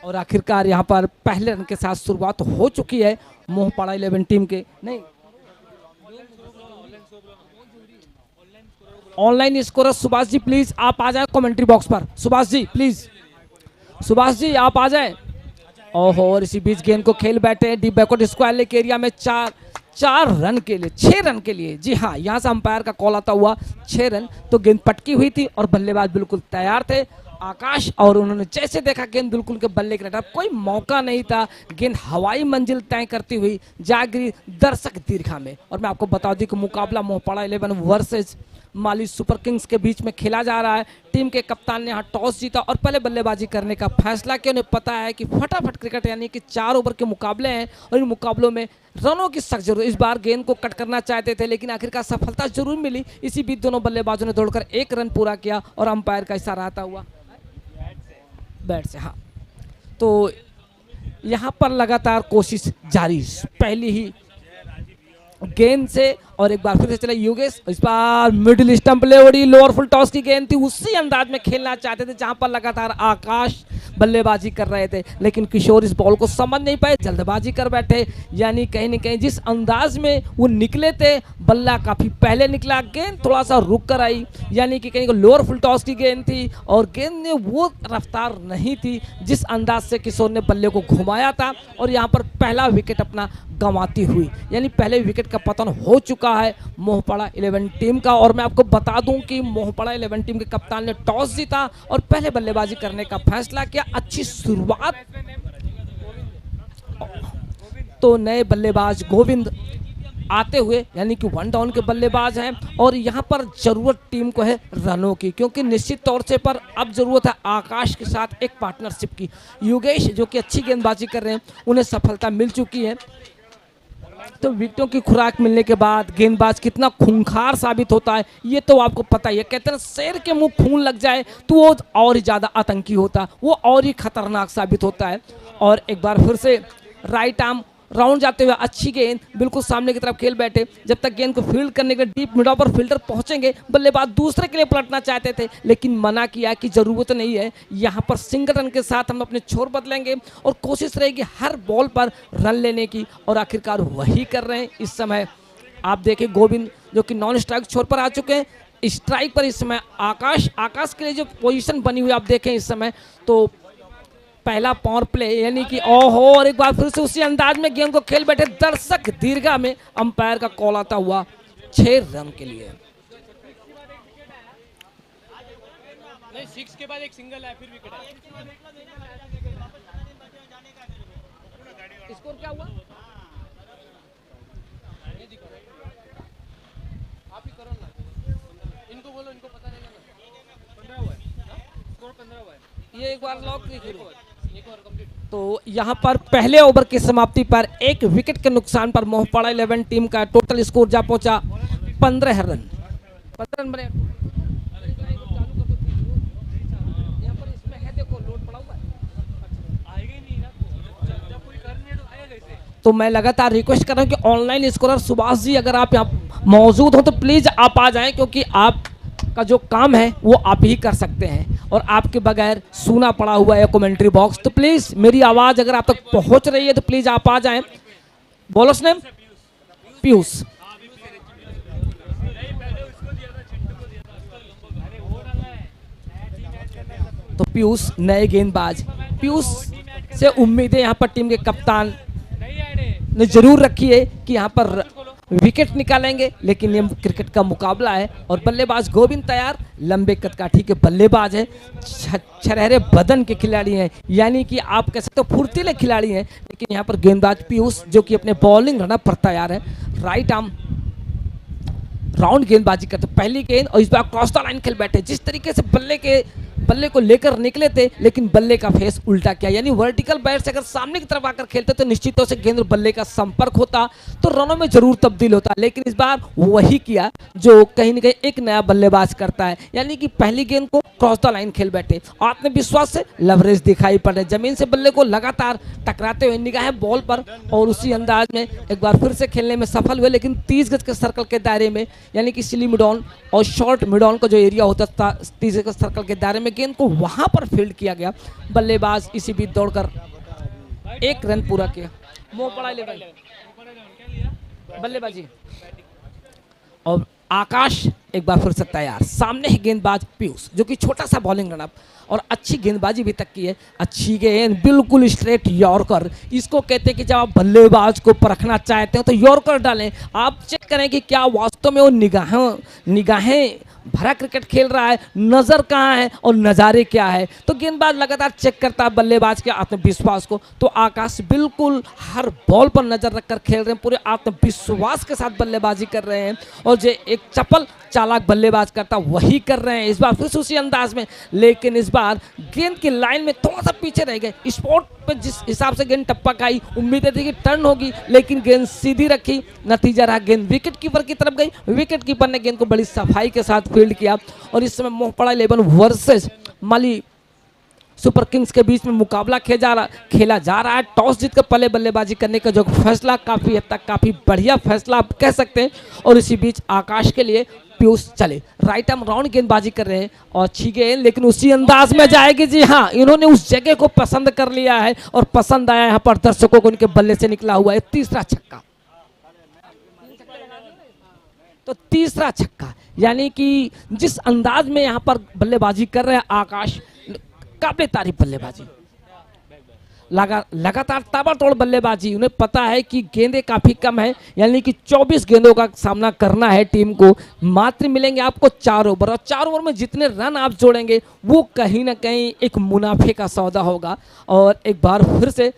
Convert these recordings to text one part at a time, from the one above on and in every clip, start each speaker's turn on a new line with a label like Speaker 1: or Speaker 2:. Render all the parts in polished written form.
Speaker 1: और आखिरकार यहाँ पर पहले रन के साथ शुरुआत हो चुकी है मोहपाड़ा 11 टीम के। नहीं, online scorer Subhash ji please आप आ जाए कमेंट्री बॉक्स पर। सुभाष जी प्लीज, सुभाष जी आप आ जाए। ओहो, और इसी बीच गेंद को खेल बैठे deep backward square leg area में चार रन के लिए, 6 रन के लिए। जी हाँ, यहाँ से अंपायर का कॉल आता हुआ 6 रन। तो गेंद पटकी हुई थी और बल्लेबाज बिल्कुल तैयार थे आकाश, और उन्होंने जैसे देखा गेंद बिल्कुल के बल्ले के रटा, कोई मौका नहीं था। गेंद हवाई मंजिल तय करती हुई जा गिरी दर्शक दीर्घा में। और मैं आपको बता दूं कि मुकाबला मोहपाड़ा 11 वर्सेज माली सुपर किंग्स के बीच में खेला जा रहा है। टीम के कप्तान ने यहाँ टॉस जीता और पहले बल्लेबाजी करने का फैसला किया। उन्हें पता है कि फटाफट क्रिकेट यानी कि 4 ओवर के मुकाबले हैं और इन मुकाबलों में रनों की सख्त जरूरत। इस बार गेंद को कट करना चाहते थे लेकिन आखिरकार सफलता जरूर मिली। इसी बीच दोनों बल्लेबाजों ने दौड़कर 1 रन पूरा किया और अंपायर का इशारा आता हुआ बैट से। हाँ, तो यहाँ पर लगातार कोशिश जारी, पहली ही गेंद से और एक बार फिर से चले योगेश। इस बार मिडिल स्टंप ले उड़ी, लोअर फुल टॉस की गेंद थी, उसी अंदाज में खेलना चाहते थे जहां पर लगातार आकाश बल्लेबाजी कर रहे थे लेकिन किशोर इस बॉल को समझ नहीं पाए, जल्दबाजी कर बैठे। यानी कहीं न कहीं जिस अंदाज में वो निकले थे, बल्ला काफी पहले निकला, गेंद थोड़ा सा रुक कर आई। यानी कि कहीं लोअर फुल टॉस की गेंद थी और गेंद ने वो रफ्तार नहीं थी जिस अंदाज से किशोर ने बल्ले को घुमाया था और यहाँ पर पहला विकेट अपना गंवाती हुई। यानी पहले विकेट का पतन हो चुका है मोहपाड़ा 11 टीम का। और मैं आपको बता दूं कि मोहपाड़ा 11 टीम के कप्तान ने टॉस जीता और पहले बल्लेबाजी करने का फैसला किया। अच्छी शुरुआत, तो नए बल्लेबाज गोविंद आते हुए, यानी कि 1 डाउन के बल्लेबाज हैं और यहाँ पर जरूरत टीम को है रनों की, क्योंकि निश्चित तौर से पर अब जरूरत है आकाश के साथ एक पार्टनरशिप की। योगेश जो कि अच्छी गेंदबाजी कर रहे हैं, उन्हें सफलता मिल चुकी है। तो विकेटों की खुराक मिलने के बाद गेंदबाज कितना खूंखार साबित होता है ये तो आपको पता ही है। कहते हैं शेर के मुंह खून लग जाए तो वो और ही ज़्यादा आतंकी होता है, वो और ही खतरनाक साबित होता है। और एक बार फिर से राइट आर्म राउंड जाते हुए अच्छी गेंद बिल्कुल सामने की तरफ खेल बैठे। जब तक गेंद को फील्ड करने के लिए डीप मिड ऑफ पर फील्डर पहुंचेंगे, बल्लेबाज दूसरे के लिए पलटना चाहते थे लेकिन मना किया कि जरूरत नहीं है, यहाँ पर सिंगल रन के साथ हम अपने छोर बदलेंगे और कोशिश रहेगी हर बॉल पर रन लेने की। और आखिरकार वही कर रहे हैं। इस समय आप देखें गोविंद जो कि नॉन स्ट्राइक छोर पर आ चुके हैं, स्ट्राइक पर इस समय आकाश के लिए जो पोजीशन बनी हुई आप देखें इस समय, तो पहला पावर प्ले, यानी कि ओहो, और एक बार फिर से उसी अंदाज में गेंद को खेल बैठे दर्शक दीर्घा में। अंपायर का कॉल आता हुआ 6 रन के लिए।
Speaker 2: नहीं, 6 के बाद एक सिंगल है, फिर विकेट है।
Speaker 1: स्कोर क्या हुआ?
Speaker 2: आप ही करो ना, इनको बोलो, इनको पता नहीं ना। 15 हुआ है, स्कोर 15 हुआ है।
Speaker 1: ये एक बार लॉक नहीं करो। तो यहाँ पर पहले ओवर की समाप्ति पर 1 विकेट के नुकसान पर मोहपाड़ा 11 टीम का टोटल स्कोर जा पहुंचा 15 रन। 15 रन बने। तो मैं लगातार रिक्वेस्ट कर रहा हूँ कि ऑनलाइन स्कोरर सुभाष जी अगर आप यहाँ मौजूद हो तो प्लीज आप आ जाएं, क्योंकि आप का जो काम है वो आप ही कर सकते हैं और आपके बगैर सूना पड़ा हुआ है कमेंट्री बॉक्स। तो प्लीज मेरी आवाज अगर आप तक पहुंच रही है तो प्लीज आप आ जाएं। Bowlers name Piyush. तो पीयूष नए गेंदबाज, पीयूष से उम्मीद है यहाँ पर टीम के कप्तान ने जरूर रखी है कि यहाँ पर विकेट निकालेंगे, लेकिन ये क्रिकेट का मुकाबला है और बल्लेबाज गोविंद तैयार, लंबे कदकाठी के बल्लेबाज हैं, छरहरे बदन के खिलाड़ी हैं, यानी कि आप कह सकते हो फुर्तीले खिलाड़ी हैं। लेकिन यहाँ पर गेंदबाज पीयूष जो कि अपने बॉलिंग रनअप पर तैयार है, राइट आर्म राउंड गेंदबाजी करते, पहली गेंद और इस बार क्रॉस द लाइन खेल बैठे। जिस तरीके से बल्ले को लेकर निकले थे लेकिन बल्ले का फेस उल्टा किया, यानी वर्टिकल बैट से अगर सामने की तरफ आकर खेलते तो निश्चित तौर से गेंद और बल्ले का संपर्क होता तो रनों में जरूर तब्दील होता, लेकिन इस बार वही किया जो कहीं न कहीं एक नया बल्लेबाज करता है, यानी कि पहली गेंद को क्रॉस द लाइन खेल बैठे। आत्मविश्वास से लवरेज दिखाई पड़ रहे, जमीन से बल्ले को लगातार टकराते हुए निगाहें बॉल पर और उसी अंदाज में एक बार फिर से खेलने में सफल हुए, लेकिन 30 गज के सर्कल के दायरे में, यानी कि सिली मिड ऑन और शॉर्ट मिड ऑन का जो एरिया होता था 30 गज के सर्कल के दायरे में गेंद को वहां पर फील्ड किया गया। बल्लेबाज इसी बीच दौड़कर 1 रन पूरा किया। मोह पड़ा 11 बल्लेबाजी। और आकाश एक बार फिर से तैयार, सामने है गेंदबाज पीयूष जो कि छोटा सा बॉलिंग रनअप और अच्छी गेंदबाजी भी तक की है। अच्छी गेंद बिल्कुल स्ट्रेट यॉर्कर, इसको कहते हैं कि जब आप बल्लेबाज को परखना चाहते हो तो यॉर्कर डालें। आप चेक करें कि क्या वास्तव में वो निगाहें भरा क्रिकेट खेल रहा है, नज़र कहाँ है और नज़ारे क्या है। तो गेंदबाज लगातार चेक करता है बल्लेबाज के आत्मविश्वास को। तो आकाश बिल्कुल हर बॉल पर नज़र रखकर खेल रहे हैं, पूरे आत्मविश्वास के साथ बल्लेबाजी कर रहे हैं। और जो एक चपल चालाक बल्लेबाज करता वही कर रहे हैं इस बार फिर उसी अंदाज में। लेकिन इस बार गेंद की लाइन में थोड़ा सा पीछे रह गए। स्पॉट पे जिस हिसाब से गेंद टप्पा खाई, उम्मीद थी कि टर्न होगी, लेकिन गेंद सीधी रखी। नतीजा रहा गेंद विकेट कीपर की तरफ गई। विकेट कीपर ने गेंद को बड़ी सफाई के साथ फील्ड किया। और इस समय मोहपड़ा 11 वर्सेस माली सुपर किंग्स के बीच में मुकाबला खेला जा रहा है। टॉस जीतकर पहले बल्लेबाजी करने का जो फैसला काफ़ी हद तक काफ़ी बढ़िया फैसला आप कह सकते हैं। और इसी बीच आकाश के लिए पीयूष चले, राइट आर्म राउंड गेंदबाजी कर रहे हैं और अच्छी गेंद लेकिन उसी अंदाज में जाएगी। जी हाँ, इन्होंने उस जगह को पसंद कर लिया है और पसंद आया यहाँ पर दर्शकों को, उनके बल्ले से निकला हुआ है तीसरा छक्का। तो तीसरा छक्का यानी कि जिस अंदाज में यहाँ पर बल्लेबाजी कर रहे हैं आकाश, काबिल तारीफ बल्लेबाजी, लगातार ताबड़तोड़ बल्लेबाजी। उन्हें पता है कि गेंदें काफ़ी कम है, यानी कि 24 गेंदों का सामना करना है टीम को। मात्र मिलेंगे आपको 4 ओवर और 4 ओवर में जितने रन आप जोड़ेंगे वो कहीं ना कहीं एक मुनाफे का सौदा होगा। और एक बार फिर से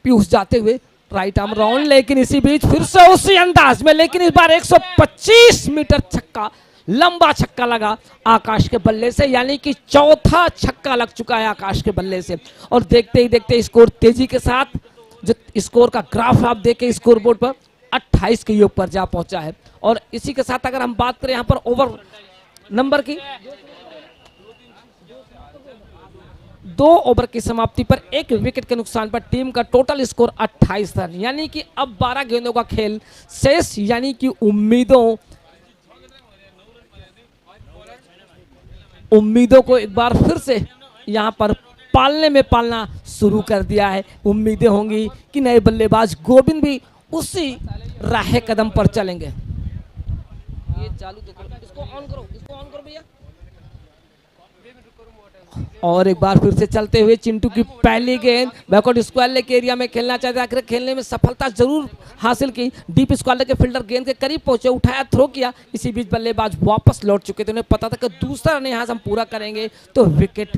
Speaker 1: पीयूष जाते हुए राइट आर्म राउंड, लेकिन इसी बीच फिर से उसी अंदाज में, लेकिन इस बार 125 मीटर छक्का, लंबा छक्का लगा आकाश के बल्ले से, यानी कि चौथा छक्का लग चुका है आकाश के बल्ले से। और देखते ही देखते स्कोर तेजी के साथ, जो स्कोर का ग्राफ आप देखें स्कोर बोर्ड पर 28 के योग पर जा पहुंचा है। और इसी के साथ अगर हम बात करें यहाँ पर ओवर नंबर की, 2 ओवर की समाप्ति पर 1 विकेट के नुकसान पर टीम का टोटल स्कोर 28 रन, यानी कि अब 12 गेंदों का खेल शेष, यानी कि उम्मीदों को एक बार फिर से यहाँ पर पालना शुरू कर दिया है। उम्मीदें होंगी कि नए बल्लेबाज गोविंद भी उसी राह कदम पर चलेंगे। ये चालू तो करो, इसको ऑन करो भैया। और एक बार फिर से चलते हुए चिंटू की पहली गेंद बैकवर्ड स्क्वायर लेग के एरिया में खेलना चाहते, आखिर खेलने में सफलता जरूर हासिल की। डीप स्क्वायर लेग के फील्डर गेंद के करीब पहुंचे, उठाया, थ्रो किया। इसी बीच बल्लेबाज वापस लौट चुके थे, उन्हें पता था कि दूसरा रन यहाँ से हम पूरा करेंगे तो विकेट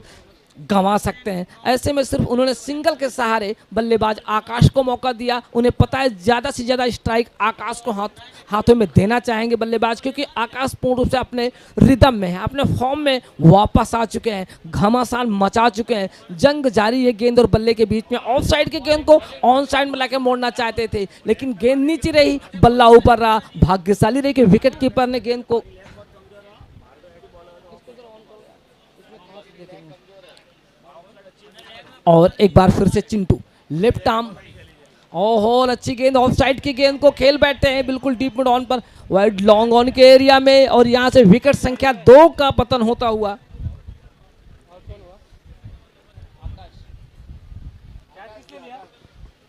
Speaker 1: गंवा सकते हैं। ऐसे में सिर्फ उन्होंने सिंगल के सहारे बल्लेबाज आकाश को मौका दिया। उन्हें पता है ज़्यादा से ज़्यादा स्ट्राइक आकाश को हाथों में देना चाहेंगे बल्लेबाज, क्योंकि आकाश पूर्ण रूप से अपने रिदम में है, अपने फॉर्म में वापस आ चुके हैं, घमासान मचा चुके हैं। जंग जारी है गेंद और बल्ले के बीच में। ऑफ साइड की गेंद को ऑन साइड में लाके मोड़ना चाहते थे, लेकिन गेंद नीचे रही, बल्ला ऊपर रहा। भाग्यशाली रही कि विकेट कीपर ने गेंद को और एक बार फिर से चिंटू लेफ्ट आर्म, ओहो अच्छी गेंद, ऑफ साइड की गेंद को खेल बैठते हैं बिल्कुल डीप मिड ऑन पर, वाइड लॉन्ग ऑन के एरिया में। और यहां से विकेट संख्या 2 का पतन होता हुआ।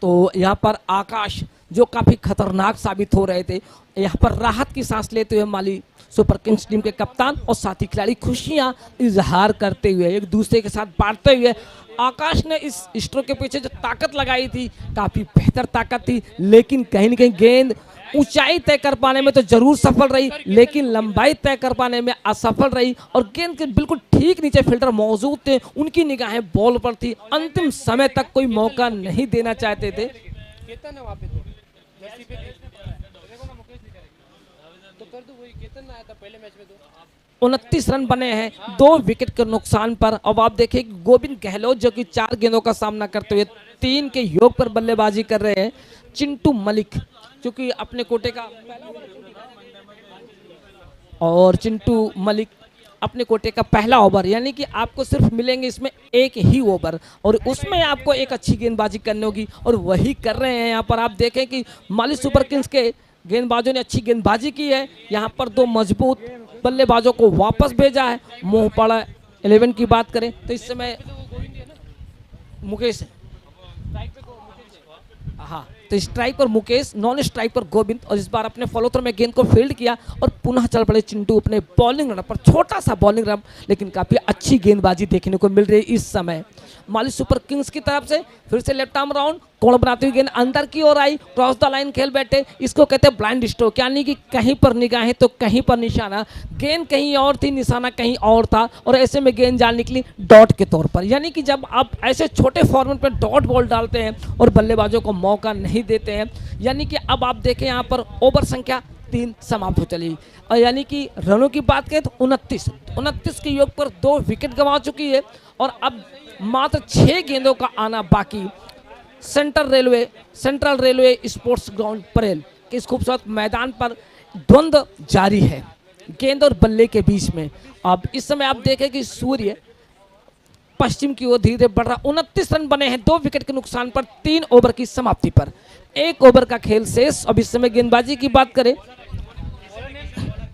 Speaker 1: तो यहां पर आकाश जो काफी खतरनाक साबित हो रहे थे, यहां पर राहत की सांस लेते हुए माली सुपर किंग्स टीम के कप्तान और साथी खिलाड़ी खुशियां इजहार करते हुए, एक दूसरे के साथ बांटते हुए। आकाश ने इस स्ट्रोक के पीछे जो ताकत लगाई थी काफ़ी बेहतर ताकत थी, लेकिन कहीं ना कहीं गेंद ऊंचाई तय कर पाने में तो जरूर सफल रही, लेकिन लंबाई तय कर पाने में असफल रही। और गेंद के बिल्कुल ठीक नीचे फील्डर मौजूद थे, उनकी निगाहें बॉल पर थी, अंतिम समय तक कोई मौका नहीं देना चाहते थे। तो कर दो, वही केतन आया था पहले मैच में। 29 रन बने हैं 2 विकेट के नुकसान पर। अब आप देखिए गोविंद गहलोत जो कि 4 गेंदों का सामना करते हुए 3 के योग पर बल्लेबाजी कर रहे हैं। चिंटू मलिक जो कि अपने कोटे का और चिंटू मलिक अपने कोटे का पहला ओवर, यानी कि आपको सिर्फ मिलेंगे इसमें 1 ही ओवर और उसमें आपको एक अच्छी गेंदबाजी करनी होगी और वही कर रहे हैं। यहाँ पर आप देखें कि माली सुपर किंग्स के गेंदबाजों ने अच्छी गेंदबाजी की है। यहाँ पर 2 मजबूत बल्लेबाजों को वापस भेजा है। मोहपड़ा 11 की बात करें तो इस समय मुकेश है। हाँ, तो स्ट्राइक पर मुकेश, नॉन स्ट्राइक पर गोविंद, और इस बार अपने फॉलो थ्रो में गेंद को फील्ड किया और पुनः चल पड़े चिंटू अपने बॉलिंग रन पर। छोटा सा बॉलिंग रन, लेकिन काफी अच्छी गेंदबाजी देखने को मिल रही है इस समय माली सुपर किंग्स की तरफ से। फिर से लेफ्ट आर्म राउंड, कोण बनाती हुई गेंद अंदर की ओर आई, क्रॉस द लाइन खेल बैठे। इसको कहते हैं ब्लाइंड स्ट्रोक, यानी कि कहीं पर निगाहें तो कहीं पर निशाना। गेंद कहीं और थी, निशाना कहीं और था, और ऐसे में गेंद जान निकली डॉट के तौर पर। यानी कि जब आप ऐसे छोटे फॉर्मेट पर डॉट बॉल डालते हैं और बल्लेबाजों को मौका नहीं देते हैं, यानी कि अब आप देखें यहाँ पर ओवर संख्या 3 समाप्त हो चली। और यानी कि रनों की बात करें तो 29 के योग पर 2 विकेट गंवा चुकी है, और अब मात्र 6 गेंदों का आना बाकी। Central railway sports ground Parel के इस खूबसूरत मैदान पर द्वंद्व जारी है गेंद और बल्ले के बीच में। अब इस समय आप देखें कि सूर्य पश्चिम की ओर धीरे बढ़ रहा। 29 रन बने हैं 2 विकेट के नुकसान पर 3 ओवर की समाप्ति पर। 1 ओवर का खेल शेष। अब इस समय गेंदबाजी की बात करें,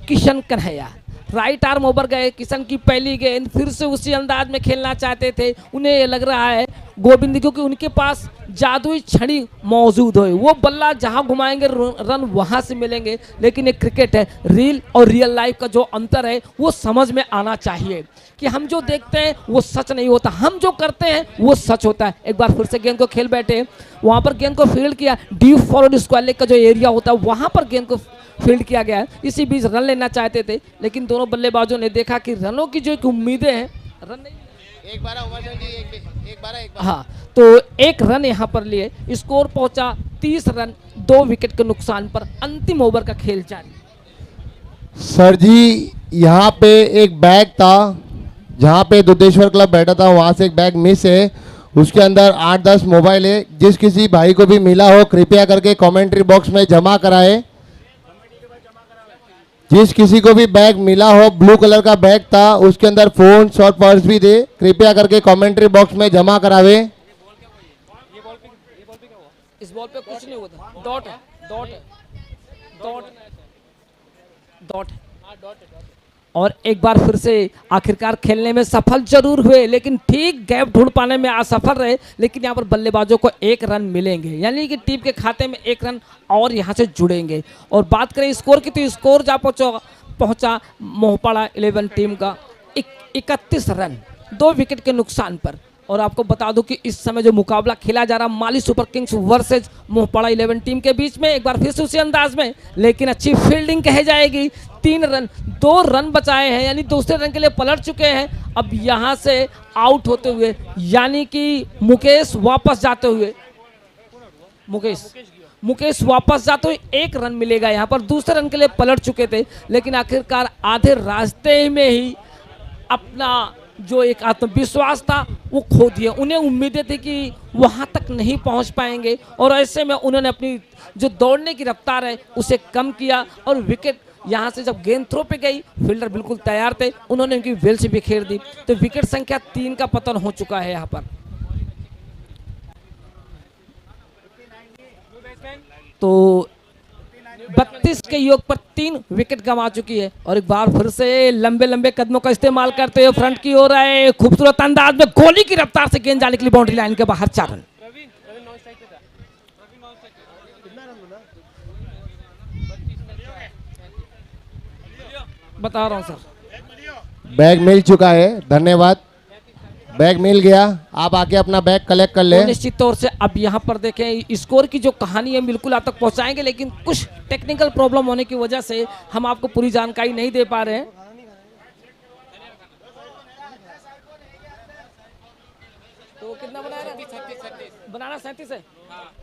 Speaker 1: Kishan Kanhaiya right arm over गए। किशन की पहली गेंद, फिर से उसी अंदाज में खेलना चाहते थे। उन्हें ये लग रहा है गोविंद, क्योंकि उनके पास जादुई छड़ी मौजूद है, वो बल्ला जहां घुमाएंगे रन वहां से मिलेंगे। लेकिन एक क्रिकेट है, रील और रियल लाइफ का जो अंतर है वो समझ में आना चाहिए कि हम जो देखते हैं वो सच नहीं होता, हम जो करते हैं वो सच होता है। एक बार फिर से गेंद को खेल बैठे, वहां पर गेंद को फील्ड किया। डीप फॉरवर्ड स्क्वायर लेग का जो एरिया होता है वहां पर गेंद को फील्ड किया गया है। इसी बीच रन लेना चाहते थे, लेकिन दोनों बल्लेबाजों ने देखा कि रनों की जो एक उम्मीदें हैं, रन नहीं,
Speaker 3: एक बार
Speaker 1: हाँ, तो 1 रन यहाँ पर लिए। स्कोर पहुंचा 30 रन 2 विकेट के नुकसान पर। अंतिम ओवर का खेल जारी।
Speaker 3: सर जी, यहाँ पे एक बैग था जहाँ पे दुधेश्वर क्लब बैठा था, वहाँ से एक बैग मिस है। उसके अंदर 8-10 मोबाइल है। जिस किसी भाई को भी मिला हो कृपया करके कमेंट्री बॉक्स में जमा कराए। जिस किसी को भी बैग मिला हो, ब्लू कलर का बैग था, उसके अंदर फोन और पर्स भी थे, कृपया करके कमेंट्री बॉक्स में जमा करावे।
Speaker 1: इस बॉल पे कुछ नहीं हुआ था, डॉट है, डॉट है, डॉट डॉट है। और एक बार फिर से आखिरकार खेलने में सफल जरूर हुए, लेकिन ठीक गैप ढूंढ पाने में असफल रहे। लेकिन यहाँ पर बल्लेबाजों को 1 रन मिलेंगे, यानी कि टीम के खाते में 1 रन और यहाँ से जुड़ेंगे। और बात करें स्कोर की, तो स्कोर जा पहुंचा मोहपाड़ा 11 टीम का 31 रन 2 विकेट के नुकसान पर। और आपको बता दूं कि इस समय जो मुकाबला खेला जा रहा माली सुपर किंग्स वर्सेज मोहपाड़ा 11 टीम के बीच में, एक बार फिर से उसी अंदाज में, लेकिन अच्छी फील्डिंग कही जाएगी। 3 रन 2 रन बचाए हैं, यानी दूसरे रन के लिए पलट चुके हैं। अब यहां से आउट होते हुए, यानी कि मुकेश वापस जाते हुए, मुकेश वापस जाते हुए 1 रन मिलेगा। यहाँ पर दूसरे रन के लिए पलट चुके थे, लेकिन आखिरकार आधे रास्ते में ही अपना जो एक आत्मविश्वास था वो खो दिया। उन्हें उम्मीदें थी कि वहां तक नहीं पहुंच पाएंगे, और ऐसे में उन्होंने अपनी जो दौड़ने की रफ्तार है उसे कम किया। और विकेट यहां से जब गेंद थ्रो पे गई, फील्डर बिल्कुल तैयार थे, उन्होंने उनकी वेल से बिखेर दी। तो विकेट संख्या 3 का पतन हो चुका है यहाँ पर। तो 32 के योग पर 3 विकेट गंवा चुकी है। और एक बार फिर से लंबे लंबे कदमों का इस्तेमाल करते हुए फ्रंट की ओर आए, खूबसूरत अंदाज में गोली की रफ्तार से गेंद जाने के लिए बाउंड्री लाइन के बाहर 4 रन। बता रहा हूं सर,
Speaker 3: बैग मिल चुका है, धन्यवाद। बैग मिल गया, आप आके अपना बैग कलेक्ट कर ले।
Speaker 1: तो निश्चित तौर से अब यहाँ पर देखें स्कोर की जो कहानी है बिल्कुल आप तक पहुंचाएंगे, लेकिन कुछ टेक्निकल प्रॉब्लम होने की वजह से हम आपको पूरी जानकारी नहीं दे पा रहे हैं। तो कितना बनाना 37 है।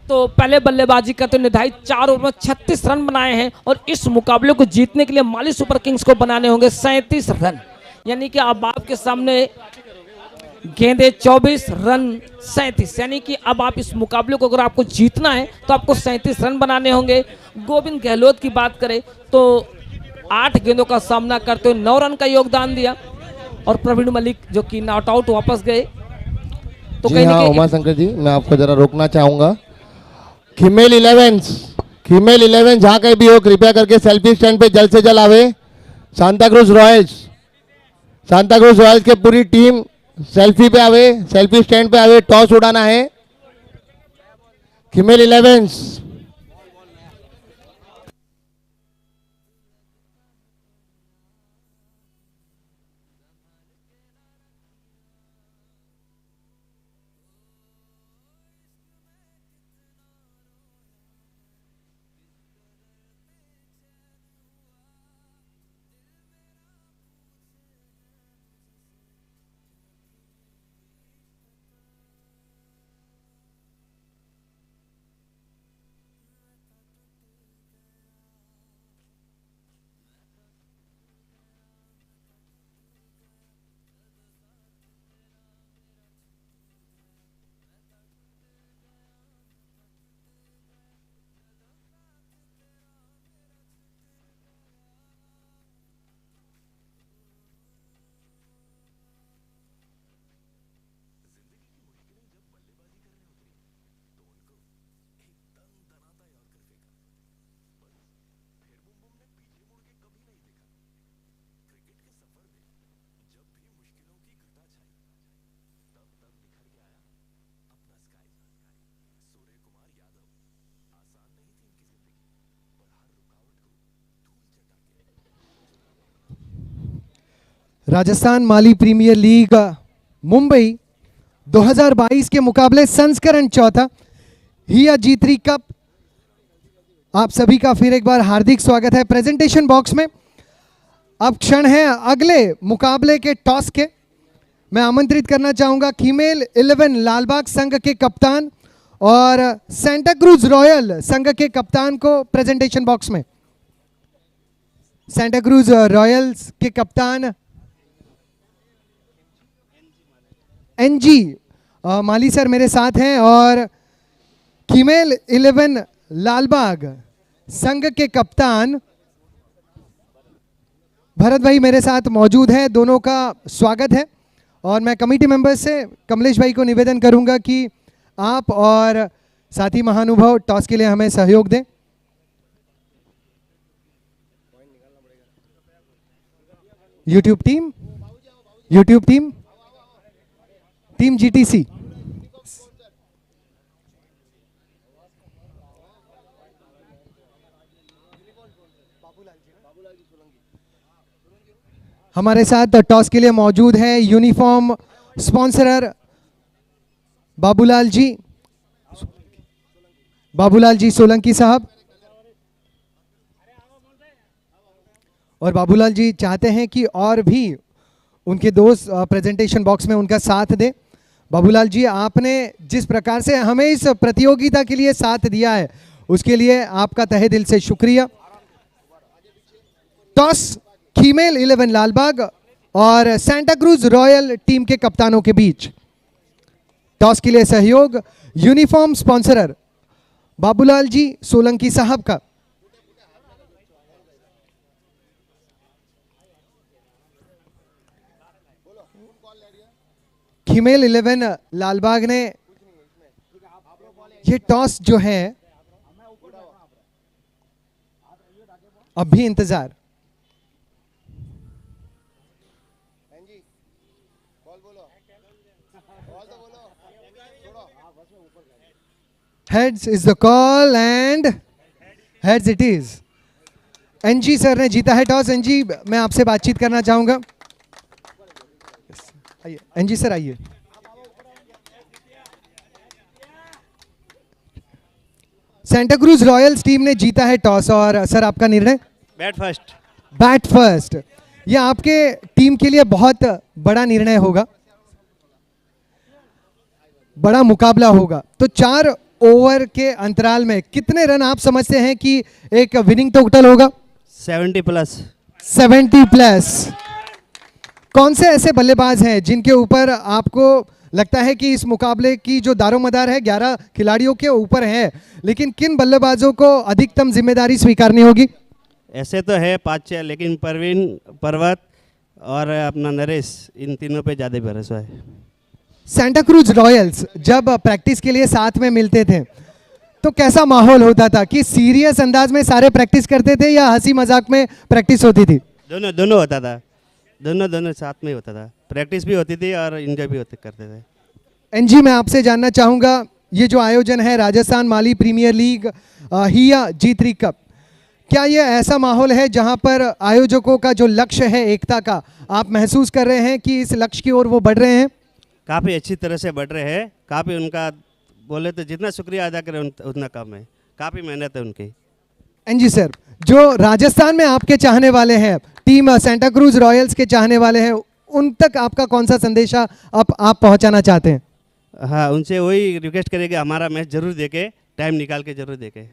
Speaker 1: तो पहले बल्लेबाजी का तो निर्धारित 4 ओवर में 36 रन बनाए हैं, और इस मुकाबले को जीतने के लिए माली सुपर किंग्स को बनाने होंगे 37 रन। यानी कि अब आपके सामने गेंदे 24 रन 37, यानी कि अब आप इस मुकाबले को अगर आपको जीतना है तो आपको 37 रन बनाने होंगे। गोविंद गहलोत की बात करें तो 8 गेंदों का सामना करते हुए 9 रन का योगदान दिया, और प्रवीण मलिक जो कि नॉट आउट वापस गए। तो
Speaker 3: जी हाँ उमा शंकर जी, मैं आपको जरा रोकना चाहूंगा। फीमेल 11 जहाँ कहीं भी हो कृपया करके सेल्फी स्टैंड पे जल्द से जल्द आवे। Santa cruise Royals Santa cruise Royals की पूरी टीम सेल्फी पे आवे, सेल्फी स्टैंड पे आवे, टॉस उड़ाना है। फीमेल 11s
Speaker 4: राजस्थान माली प्रीमियर लीग मुंबई 2022 के मुकाबले संस्करण चौथा हिया G3 कप। आप सभी का फिर एक बार हार्दिक स्वागत है प्रेजेंटेशन बॉक्स में। अब क्षण है अगले मुकाबले के टॉस के। मैं आमंत्रित करना चाहूंगा फीमेल 11 लालबाग संघ के कप्तान और सेंटा क्रूज रॉयल संघ के कप्तान को प्रेजेंटेशन बॉक्स में। सेंटा क्रूज रॉयल्स के कप्तान एनजी माली सर मेरे साथ हैं और फीमेल 11 लालबाग संघ के कप्तान भरत भाई मेरे साथ मौजूद हैं। दोनों का स्वागत है और मैं कमेटी मेंबर्स से कमलेश भाई को निवेदन करूंगा कि आप और साथी महानुभाव टॉस के लिए हमें सहयोग दें। यूट्यूब टीम टीम जीटीसी हमारे साथ टॉस के लिए मौजूद है यूनिफॉर्म स्पॉन्सरर बाबूलाल जी सोलंकी साहब। और बाबूलाल जी चाहते हैं कि और भी उनके दोस्त प्रेजेंटेशन बॉक्स में उनका साथ दें। बाबूलाल जी, आपने जिस प्रकार से हमें इस प्रतियोगिता के लिए साथ दिया है उसके लिए आपका तहे दिल से शुक्रिया। टॉस फीमेल 11 लालबाग और सेंटा क्रूज रॉयल टीम के कप्तानों के बीच। टॉस के लिए सहयोग यूनिफॉर्म स्पॉन्सरर बाबूलाल जी सोलंकी साहब का। फीमेल 11 लालबाग ने ये टॉस जो है अब भी इंतजार। Heads is the call and heads it is. NG sir ने जीता है टॉस। एनजी, मैं आपसे बातचीत करना चाहूंगा। आइए एनजी सर, आइए। सेंटा क्रूज रॉयल्स टीम ने जीता है टॉस और सर आपका निर्णय? Bat first. यह आपके टीम के लिए बहुत बड़ा निर्णय होगा, बड़ा मुकाबला होगा। तो 4 ओवर के अंतराल में कितने रन आप समझते हैं कि एक विनिंग टोटल होगा?
Speaker 5: 70 प्लस।
Speaker 4: 70 प्लस। कौन से ऐसे बल्लेबाज हैं जिनके ऊपर आपको लगता है कि इस मुकाबले की जो दारोमदार है 11 खिलाड़ियों के ऊपर है, लेकिन किन बल्लेबाजों को अधिकतम जिम्मेदारी स्वीकारनी होगी?
Speaker 5: ऐसे तो है 5-6, लेकिन परवीन, पर्वत और अपना नरेश, इन तीनों पे ज़्यादा भरोसा है।
Speaker 4: सेंटा क्रूज रॉयल्स जब प्रैक्टिस के लिए साथ में मिलते थे तो कैसा माहौल होता था? कि सीरियस अंदाज में सारे प्रैक्टिस करते थे या हंसी मजाक में प्रैक्टिस होती थी?
Speaker 5: दोनों होता था। दोनों दोनों साथ में होता था, प्रैक्टिस भी होती थी और इंजॉय भी होते करते थे।
Speaker 4: एनजी, मैं आपसे जानना चाहूँगा, ये जो आयोजन है राजस्थान माली प्रीमियर लीग हिया G3 कप, क्या ये ऐसा माहौल है जहां पर आयोजकों का जो लक्ष्य है एकता का, आप महसूस कर रहे हैं कि इस लक्ष्य की ओर वो बढ़ रहे हैं?
Speaker 5: काफ़ी अच्छी तरह से बढ़ रहे हैं, काफ़ी उनका बोले तो जितना शुक्रिया अदा करें उतना कम है, काफ़ी मेहनत है उनकी।
Speaker 4: एनजी सर, जो राजस्थान में आपके चाहने वाले हैं, टीम सेंटा क्रूज रॉयल्स के चाहने वाले हैं, उन तक आपका कौन सा संदेशा आप पहुंचाना चाहते हैं?
Speaker 5: हाँ, उनसे वही रिक्वेस्ट करेंगे, हमारा मैच जरूर देखे, टाइम निकाल के जरूर देखे।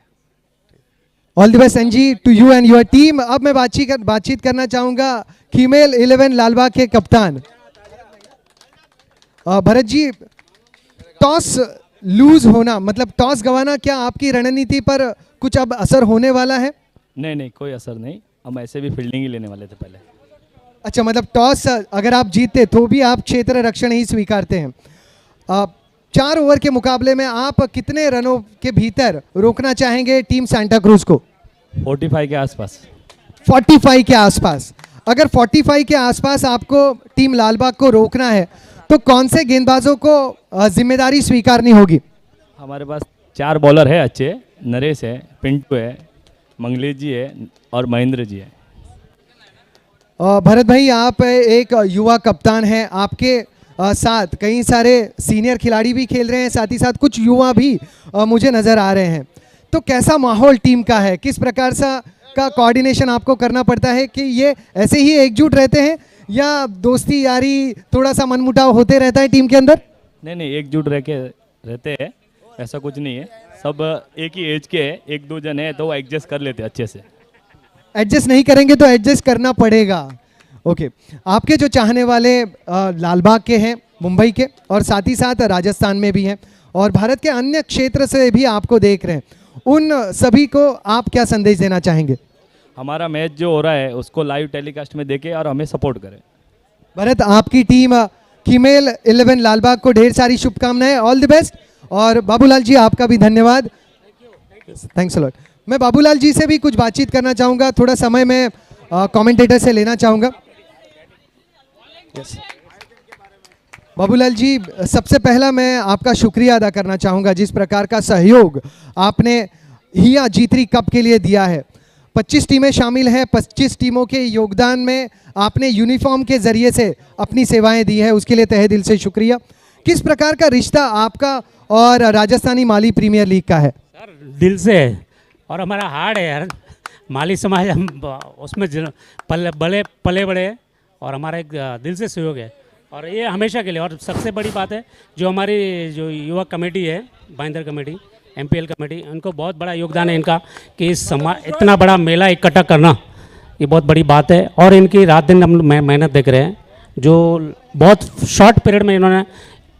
Speaker 4: All the best NG to you and your team. अब मैं बातचीत करना चाहूंगा फीमेल 11 लालबाग के कप्तान भरत जी। टॉस लूज होना, मतलब टॉस गंवाना, क्या आपकी रणनीति पर कुछ अब असर होने वाला है?
Speaker 6: नहीं नहीं, कोई असर नहीं, हम ऐसे भी फील्डिंग ही लेने वाले थे पहले।
Speaker 4: अच्छा, मतलब टॉस अगर आप जीतते तो भी आप क्षेत्र रक्षण ही स्वीकारते हैं। 4 ओवर के मुकाबले में आप कितने रनों के भीतर रोकना चाहेंगे टीम सेंटा क्रूज को?
Speaker 6: 45 के आसपास।
Speaker 4: 45 के आसपास। अगर 45 के आसपास आपको टीम लालबाग को रोकना है तो कौन से गेंदबाजों को जिम्मेदारी स्वीकारनी होगी?
Speaker 6: हमारे पास 4 बॉलर है अच्छे, नरेश है, पिंटू है, मंगलेश जी है और महेंद्र जी है।
Speaker 4: भरत भाई, आप एक युवा कप्तान हैं, आपके साथ कई सारे सीनियर खिलाड़ी भी खेल रहे हैं, साथ ही साथ कुछ युवा भी मुझे नज़र आ रहे हैं। तो कैसा माहौल टीम का है, किस प्रकार का कोऑर्डिनेशन आपको करना पड़ता है कि ये ऐसे ही एकजुट रहते हैं या दोस्ती यारी थोड़ा सा मनमुटाव होते रहता है टीम के अंदर?
Speaker 6: नहीं नहीं, एकजुट रह के रहते हैं, ऐसा कुछ नहीं है, सब एक ही एज के है, 1-2 जन है तो वो एडजस्ट कर लेते हैं अच्छे से।
Speaker 4: एडजस्ट नहीं करेंगे तो एडजस्ट करना पड़ेगा। ओके, आपके जो चाहने वाले लालबाग के हैं, मुंबई के, और साथ ही साथ राजस्थान में भी हैं और भारत के अन्य क्षेत्र से भी आपको देख रहे हैं, उन सभी को आप क्या संदेश देना चाहेंगे?
Speaker 6: हमारा मैच जो हो रहा है उसको लाइव टेलीकास्ट में देखें और हमें सपोर्ट करें।
Speaker 4: भरत, आपकी टीम फीमेल 11 लालबाग को ढेर सारी शुभकामनाएं, ऑल द बेस्ट। और बाबूलाल जी, आपका भी धन्यवाद, थैंक्स अ लॉट। मैं बाबूलाल जी से भी कुछ बातचीत करना चाहूँगा, थोड़ा समय मैं कमेंटेटर से लेना चाहूँगा। बाबूलाल जी, सबसे पहला मैं आपका शुक्रिया अदा करना चाहूँगा जिस प्रकार का सहयोग आपने हिया G3 कप के लिए दिया है। 25 टीमें शामिल हैं, 25 टीमों के योगदान में आपने यूनिफॉर्म के जरिए से अपनी सेवाएं दी है, उसके लिए तहे दिल से शुक्रिया। किस प्रकार का रिश्ता आपका और राजस्थानी माली प्रीमियर लीग का है?
Speaker 7: सर, दिल से है और हमारा हार्ड है यार, माली समाज हम उसमें पले बड़े हैं और हमारा एक दिल से सहयोग है और ये हमेशा के लिए। और सबसे बड़ी बात है जो हमारी जो युवा कमेटी है, भाईंदर कमेटी, MPL कमेटी, उनको बहुत बड़ा योगदान है इनका कि इस इतना बड़ा मेला इकट्ठा करना ये बहुत बड़ी बात है। और इनकी रात दिन हम मेहनत देख रहे हैं, जो बहुत शॉर्ट पीरियड में इन्होंने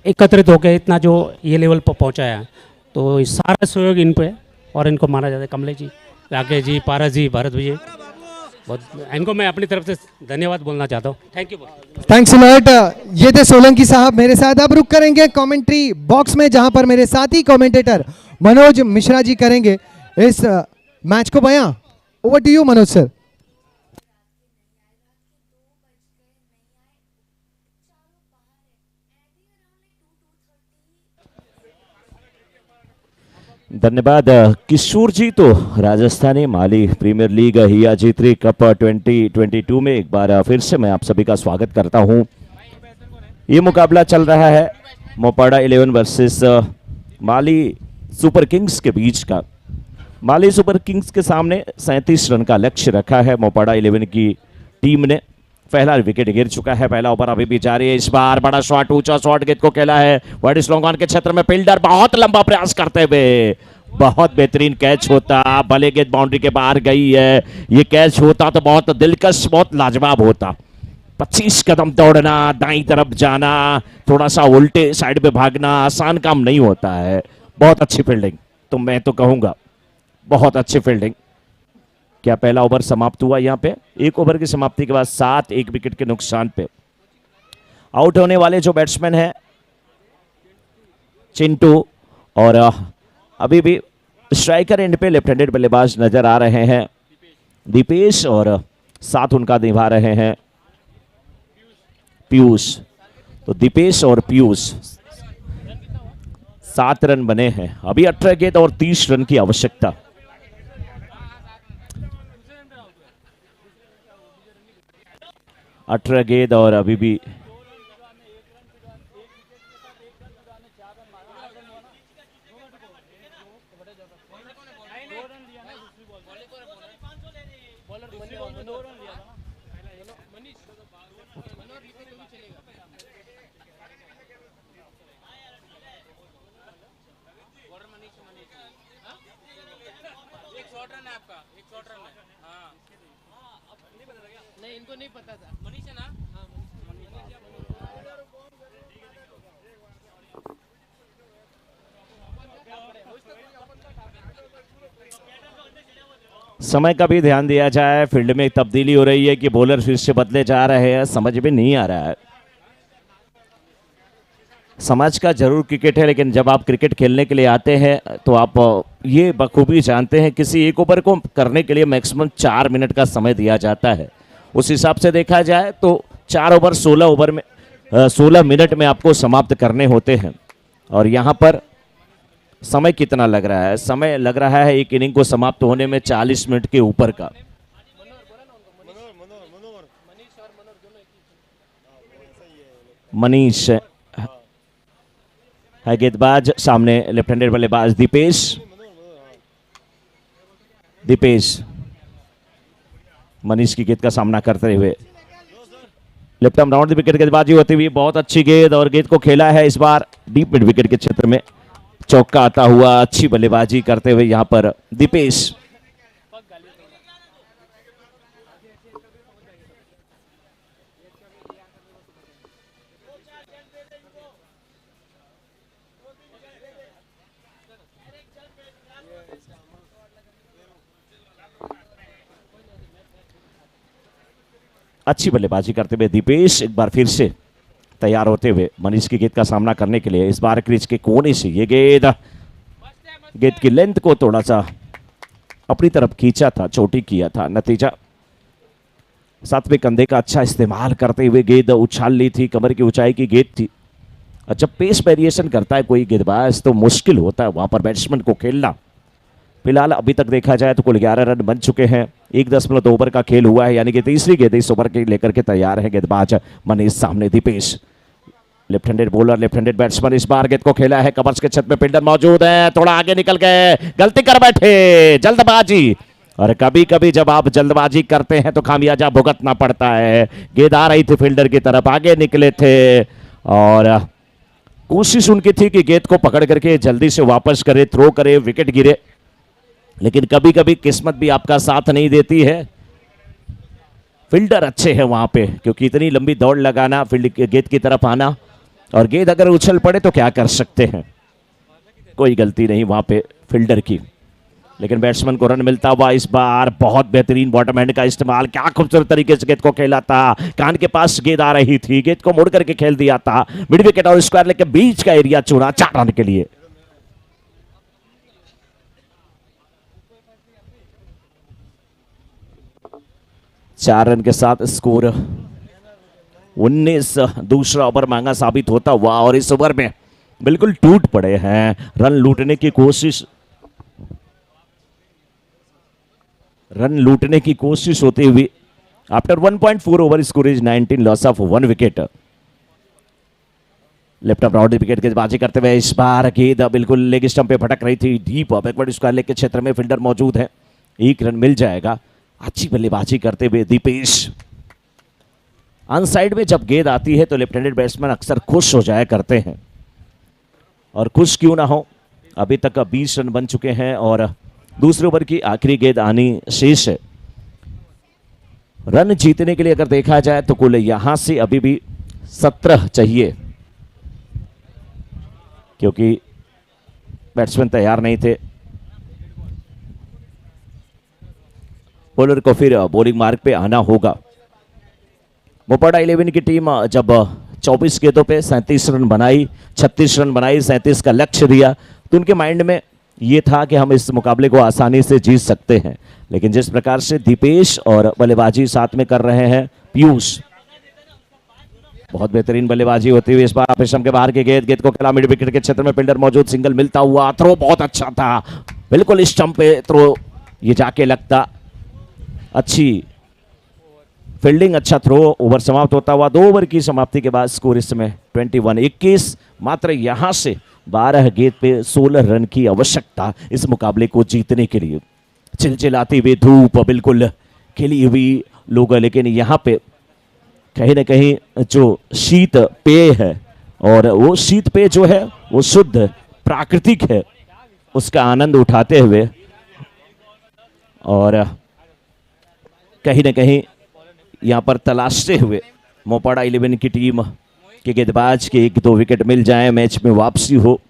Speaker 7: एकत्रित होकर इतना जो ये लेवल पर पहुँचाया है, तो इस सारा सहयोग इन पे और इनको माना जाता है। कमलेश जी, राकेश जी, पारस जी, भरत भैया, बहुत इनको मैं अपनी तरफ से धन्यवाद बोलना चाहता हूँ। Thank you.
Speaker 4: Thanks a lot. ये थे सोलंकी साहब मेरे साथ। अब रुक करेंगे कमेंट्री बॉक्स में, जहां पर मेरे साथी कमेंटेटर मनोज मिश्रा जी करेंगे इस मैच को बयां। Over to you Manoj sir.
Speaker 8: धन्यवाद किशोर जी। तो राजस्थानी माली प्रीमियर लीग हिया G3 कप 2022 में एक बार फिर से मैं आप सभी का स्वागत करता हूं। ये मुकाबला चल रहा है मोपाड़ा 11 वर्सेस माली सुपर किंग्स के बीच का। माली सुपर किंग्स के सामने 37 रन का लक्ष्य रखा है मोपाड़ा 11 की टीम ने। पहला विकेट गिर चुका है, पहला ओवर अभी भी जारी है। इस बार बड़ा शॉट, ऊंचा शॉट गेंद को खेला है वाइड स्लॉन्ग ऑन के क्षेत्र में। फील्डर बहुत लंबा प्रयास करते हुए, बहुत बेहतरीन कैच होता, भले गेंद बाउंड्री के बाहर गई है, ये कैच होता तो बहुत दिलकश, बहुत लाजवाब होता। 25 कदम दौड़ना, दाईं तरफ जाना, थोड़ा सा उल्टे साइड पे भागना आसान काम नहीं होता है। बहुत अच्छी फील्डिंग, तो मैं तो कहूंगा बहुत अच्छी फील्डिंग। क्या पहला ओवर समाप्त हुआ? यहाँ पे 1 ओवर की समाप्ति के बाद 7 1 विकेट के नुकसान पे आउट होने वाले जो बैट्समैन हैं चिंटू, और अभी भी स्ट्राइकर एंड पे लेफ्ट हैंडेड बल्लेबाज नजर आ रहे हैं दीपेश, और साथ उनका निभा रहे हैं पीयूष। तो दीपेश और पीयूष 7 रन बने हैं। अभी 18 गेंद और 30 रन की आवश्यकता। अठारह गेंद और अभी भी
Speaker 2: नहीं, इनको नहीं पता था। मनीष है ना? हाँ,
Speaker 8: समय का भी ध्यान दिया जाए। फील्ड में तब्दीली हो रही है कि बॉलर फिर से बदले जा रहे हैं, समझ में नहीं आ रहा है। समाज का जरूर क्रिकेट है, लेकिन जब आप क्रिकेट खेलने के लिए आते हैं तो आप ये बखूबी जानते हैं किसी एक ओवर को करने के लिए मैक्सिमम 4 मिनट का समय दिया जाता है। उस हिसाब से देखा जाए तो 4 ओवर 16 ओवर में 16 मिनट में आपको समाप्त करने होते हैं। और यहाँ पर समय कितना लग रहा है? समय लग रहा है एक इनिंग को समाप्त होने में 40 मिनट के ऊपर का। मनीष है गेंदबाज, सामने लेफ्ट हैंडेड बल्लेबाज दीपेश। दीपेश मनीष की गेंद का सामना करते हुए लेफ्ट आर्म राउंड विकेट गेंदबाजी होती हुई बहुत अच्छी गेंद, और गेंद को खेला है इस बार डीप मिड विकेट के क्षेत्र में। चौका आता हुआ अच्छी बल्लेबाजी करते हुए यहां पर दीपेश। अच्छी बल्लेबाजी करते हुए दीपेश एक बार फिर से तैयार होते हुए मनीष की गेंद का सामना करने के लिए। इस बार क्रीज के कोने से ये गेंद की लेंथ को थोड़ा सा अपनी तरफ खींचा था, चोटी किया था। नतीजा सातवें कंधे का अच्छा इस्तेमाल करते हुए गेंद उछाल ली थी, कमर की ऊंचाई की गेंद थी। और जब पेस वेरिएशन करता है कोई गेंदबाज तो मुश्किल होता है वहां पर बैट्समैन को खेलना। फिलहाल अभी तक देखा जाए तो कुल 11 रन बन चुके हैं। 1.2 ओवर का खेल हुआ है, यानी कि तीसरी गेंद इस ओवर के लेकर के तैयार है गेंदबाज मनीष। सामने Deepesh, left handed bowler, left handed batsman. इस बार गेंद को खेला है, कवर्स के छत में फील्डर मौजूद है, थोड़ा आगे निकल गए, गलती कर बैठे, जल्दबाजी। और कभी कभी जब आप जल्दबाजी करते हैं तो खामियाजा भुगतना पड़ता है। गेंद आ रही थी फील्डर की तरफ, आगे निकले थे और कोशिश उनकी थी कि गेंद को पकड़ करके जल्दी से वापस करे, थ्रो करे, विकेट गिरे। लेकिन कभी कभी किस्मत भी आपका साथ नहीं देती है। फील्डर अच्छे हैं वहां पे, क्योंकि इतनी लंबी दौड़ लगाना, फील्ड गेंद की तरफ आना, और गेंद अगर उछल पड़े तो क्या कर सकते हैं। कोई गलती नहीं वहां पे फील्डर की, लेकिन बैट्समैन को रन मिलता हुआ इस बार। बहुत बेहतरीन बॉटम हैंड का इस्तेमाल, क्या खूबसूरत तरीके से गेंद को खेला था। कान के पास गेंद आ रही थी, गेंद को मुड़ करके खेल दिया था। मिड विकेट और स्क्वायर लेग के बीच का एरिया चुना 4 रन के लिए। चार रन के साथ स्कोर 19। दूसरा ओवर महंगा साबित होता हुआ, और इस ओवर में बिल्कुल टूट पड़े हैं। रन लूटने की कोशिश होती हुई। After 1.4 over score is 19, loss of 1 wicket. Left arm round wicket गेंदबाजी करते हुए इस बार गेंद बिल्कुल लेग स्टंप पे भटक रही थी। डीप बैकवर्ड स्क्वायर लेग के क्षेत्र में फील्डर मौजूद है, 1 रन मिल जाएगा। अच्छी बल्लेबाजी करते हुए दीपेश। अनसाइड में जब गेंद आती है तो लेफ्ट हैंडेड बैट्समैन अक्सर खुश हो जाया करते हैं, और खुश क्यों ना हो, अभी तक 20 रन बन चुके हैं और दूसरे ओवर की आखिरी गेंद आनी शेष है। रन जीतने के लिए अगर देखा जाए तो कुल यहां से अभी भी 17 चाहिए, क्योंकि बैट्समैन तैयार नहीं थे। बॉलर को फिर बॉलिंग मार्क पे आना होगा। मोपाडा 11 की टीम जब 24 गेंदों पे 37 रन बनाई, 36 रन बनाई, 37 का लक्ष्य दिया, तो उनके माइंड में ये था कि हम इस मुकाबले को आसानी से जीत सकते हैं। लेकिन जिस प्रकार से दीपेश और बल्लेबाजी साथ में कर रहे हैं पीयूष, बहुत बेहतरीन बल्लेबाजी होती हुई इस बार आप के बाहर के गेंद को खेला मिड विकेट के क्षेत्र में, फील्डर मौजूद, सिंगल मिलता हुआ, थ्रो बहुत अच्छा था, बिल्कुल स्टंप पे थ्रो ये जाके लगता, अच्छी फील्डिंग, अच्छा थ्रो। ओवर समाप्त होता हुआ 2 ओवर की समाप्ति के बाद स्कोर इस समय 21-21। मात्र यहां से 12 गेंद पे 16 रन की आवश्यकता इस मुकाबले को जीतने के लिए। चिलचिलाती हुई धूप बिल्कुल खिली हुई लोग, लेकिन यहाँ पे कहीं ना कहीं जो शीत पेय है, और वो शीत पेय जो है वो शुद्ध प्राकृतिक है, उसका आनंद उठाते हुए और कहीं ना कहीं यहाँ पर तलाशते हुए मोपाड़ा 11 की टीम के गेंदबाज के 1-2 विकेट मिल जाएं, मैच में वापसी हो।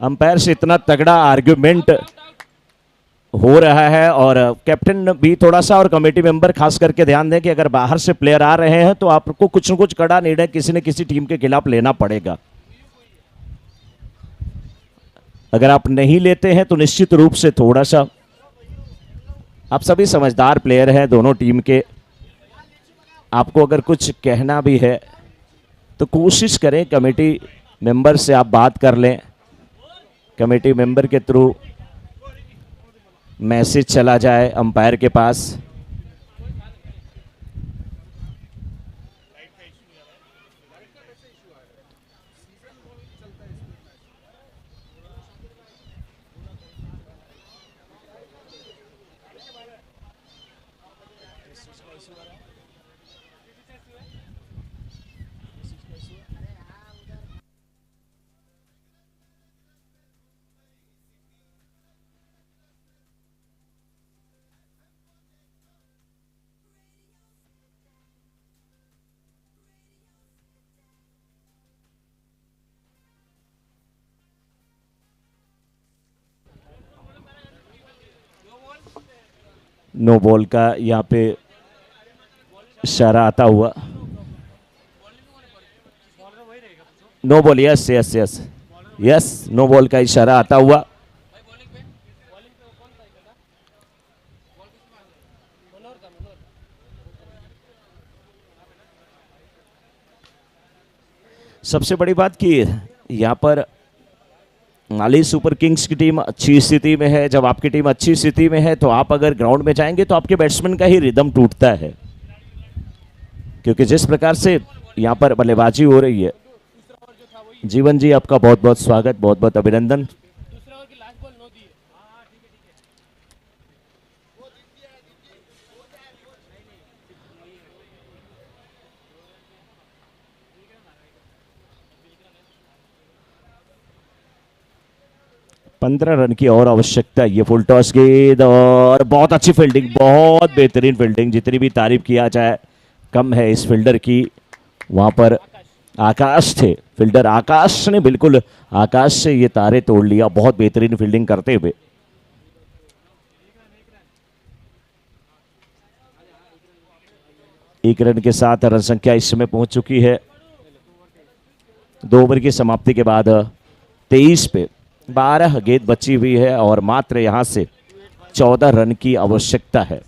Speaker 8: अंपायर से इतना तगड़ा आर्ग्यूमेंट हो रहा है, और कैप्टन भी थोड़ा सा और कमेटी मेंबर खास करके ध्यान दें कि अगर बाहर से प्लेयर आ रहे हैं तो आपको कुछ न कुछ कड़ा निर्णय किसी न किसी टीम के खिलाफ लेना पड़ेगा। अगर आप नहीं लेते हैं तो निश्चित रूप से थोड़ा सा, आप सभी समझदार प्लेयर हैं दोनों टीम के, आपको अगर कुछ कहना भी है तो कोशिश करें कमेटी मेंबर से आप बात कर लें, कमेटी मेंबर के थ्रू मैसेज चला जाए अंपायर के पास। नो बॉल का यहाँ पे इशारा आता हुआ, no ball, yes yes yes yes, no ball का इशारा आता हुआ। सबसे बड़ी बात कि यहाँ पर माली सुपर किंग्स की टीम अच्छी स्थिति में है। जब आपकी टीम अच्छी स्थिति में है तो आप अगर ग्राउंड में जाएंगे तो आपके बैट्समैन का ही रिदम टूटता है, क्योंकि जिस प्रकार से यहाँ पर बल्लेबाजी हो रही है। जीवन जी, आपका बहुत बहुत स्वागत, बहुत बहुत अभिनंदन। 15 रन की और आवश्यकता। ये फुल टॉस गेंद और बहुत अच्छी फील्डिंग, बहुत बेहतरीन फील्डिंग, जितनी भी तारीफ किया जाए कम है इस फील्डर की। वहां पर आकाश थे, फील्डर आकाश ने बिल्कुल आकाश से ये तारे तोड़ लिया, बहुत बेहतरीन फील्डिंग करते हुए। एक रन के साथ रन संख्या इस समय पहुंच चुकी है। 2 ओवर की समाप्ति के बाद 23 पे 12 गेंद बची हुई है और मात्र यहां से 14 रन की आवश्यकता है।